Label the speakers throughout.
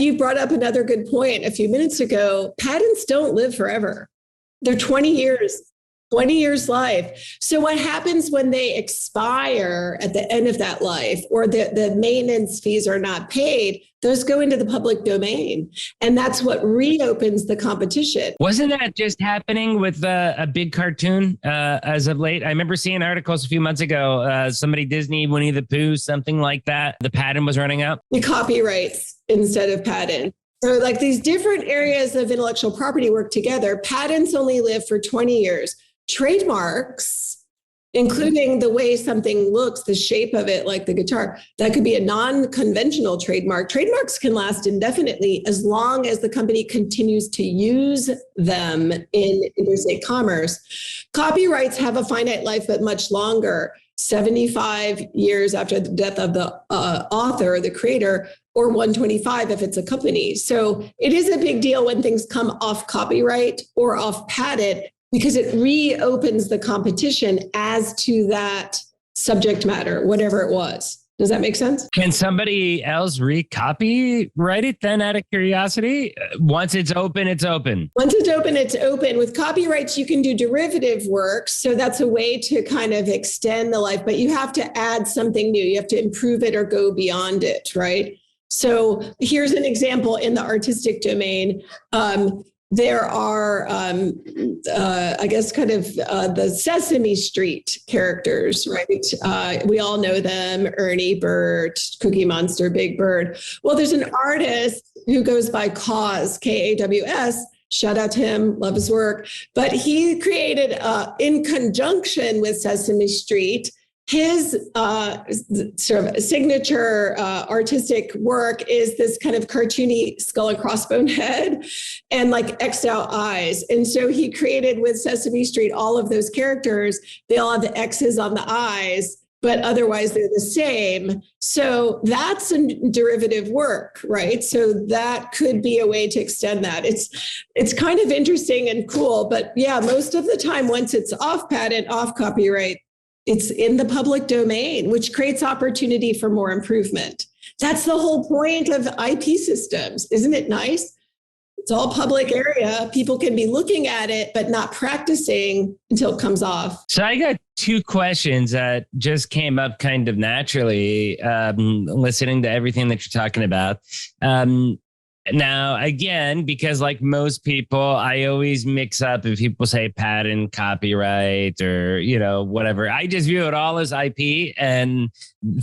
Speaker 1: you brought up another good point a few minutes ago. Patents don't live forever. They're 20 years life. So what happens when they expire at the end of that life, or the maintenance fees are not paid? Those go into the public domain. And that's what reopens the competition.
Speaker 2: Wasn't that just happening with a big cartoon as of late? I remember seeing articles a few months ago, somebody, Disney, Winnie the Pooh, something like that. The patent was running out.
Speaker 1: The copyrights instead of patent. So like these different areas of intellectual property work together. Patents only live for 20 years. Trademarks, including the way something looks, the shape of it, like the guitar, that could be a non-conventional trademark. Trademarks can last indefinitely as long as the company continues to use them in interstate commerce. Copyrights have a finite life, but much longer, 75 years after the death of the author, the creator, or 125 if it's a company. So it is a big deal when things come off copyright or off patent, because it reopens the competition as to that subject matter, whatever it was. Does that make sense?
Speaker 2: Can somebody else copyright it then, out of curiosity? Once it's open, it's open.
Speaker 1: Once it's open, it's open. With copyrights, you can do derivative work. So that's a way to kind of extend the life, but you have to add something new. You have to improve it or go beyond it, right? So here's an example in the artistic domain. There are, I guess, kind of the Sesame Street characters, right? We all know them, Ernie, Bert, Cookie Monster, Big Bird. Well, there's an artist who goes by Kaws, Kaws. Shout out to him, love his work. But he created, in conjunction with Sesame Street, his sort of signature artistic work is this kind of cartoony skull and crossbone head and like X'd out eyes. And so he created with Sesame Street all of those characters. They all have the X's on the eyes, but otherwise they're the same. So that's a derivative work, right? So that could be a way to extend that. It's kind of interesting and cool, but yeah, most of the time, once it's off patent, off copyright, it's in the public domain, which creates opportunity for more improvement. That's the whole point of IP systems. Isn't it nice? It's all public area. People can be looking at it, but not practicing until it comes off.
Speaker 2: So I got two questions that just came up kind of naturally, listening to everything that you're talking about. Now, again, because like most people, I always mix up if people say patent, copyright, or, whatever. I just view it all as IP and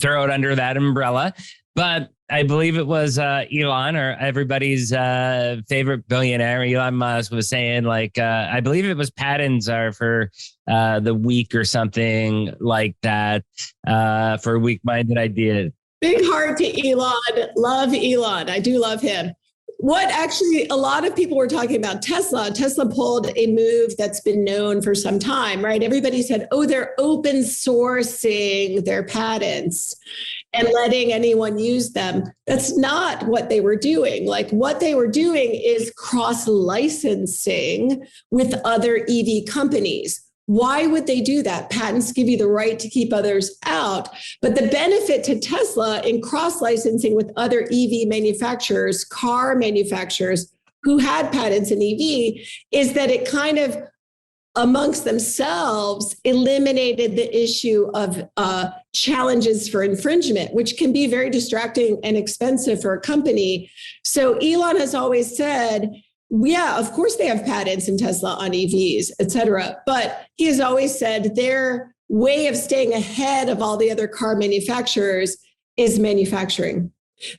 Speaker 2: throw it under that umbrella. But I believe it was Elon, or everybody's favorite billionaire, Elon Musk, was saying, like, I believe it was patents are for the weak or something like that, for weak-minded ideas.
Speaker 1: Big heart to Elon. Love Elon. I do love him. What actually, a lot of people were talking about Tesla. Tesla pulled a move that's been known for some time, right? Everybody said, oh, they're open sourcing their patents and letting anyone use them. That's not what they were doing. Like what they were doing is cross-licensing with other EV companies. Why would they do that? Patents give you the right to keep others out. But the benefit to Tesla in cross-licensing with other EV manufacturers, car manufacturers who had patents in EV, is that it kind of amongst themselves eliminated the issue of challenges for infringement, which can be very distracting and expensive for a company. So Elon has always said, yeah, of course they have patents in Tesla on EVs, et cetera. But he has always said their way of staying ahead of all the other car manufacturers is manufacturing,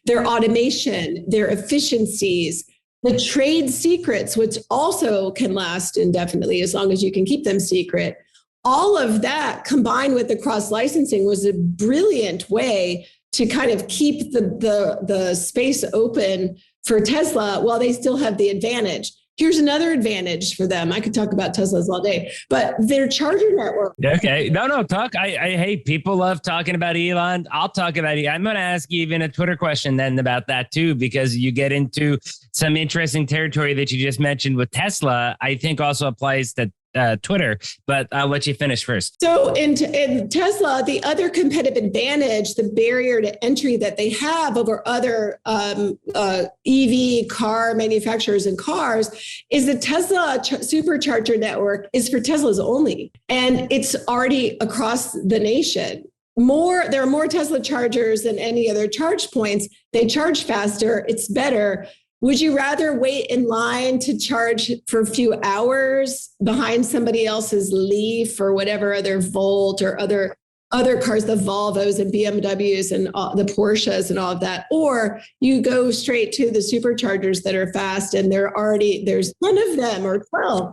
Speaker 1: their automation, their efficiencies, the trade secrets, which also can last indefinitely as long as you can keep them secret. All of that combined with the cross-licensing was a brilliant way to kind of keep the space open for Tesla while they still have the advantage. Here's another advantage for them. I could talk about Teslas all day, but their charger network.
Speaker 2: Okay. No, talk. I hate people love talking about Elon. I'll talk about it. I'm going to ask you even a Twitter question then about that too, because you get into some interesting territory that you just mentioned with Tesla. I think also applies to Twitter, but I'll let you finish first.
Speaker 1: So in Tesla, the other competitive advantage, the barrier to entry that they have over other EV car manufacturers and cars, is the Tesla supercharger network is for Teslas only, and it's already across the nation. There are more Tesla chargers than any other charge points. They charge faster. It's better. Would you rather wait in line to charge for a few hours behind somebody else's Leaf or whatever other Volt or other cars, the Volvos and BMWs and the Porsches and all of that? Or you go straight to the superchargers that are fast and there's 10 of them or 12.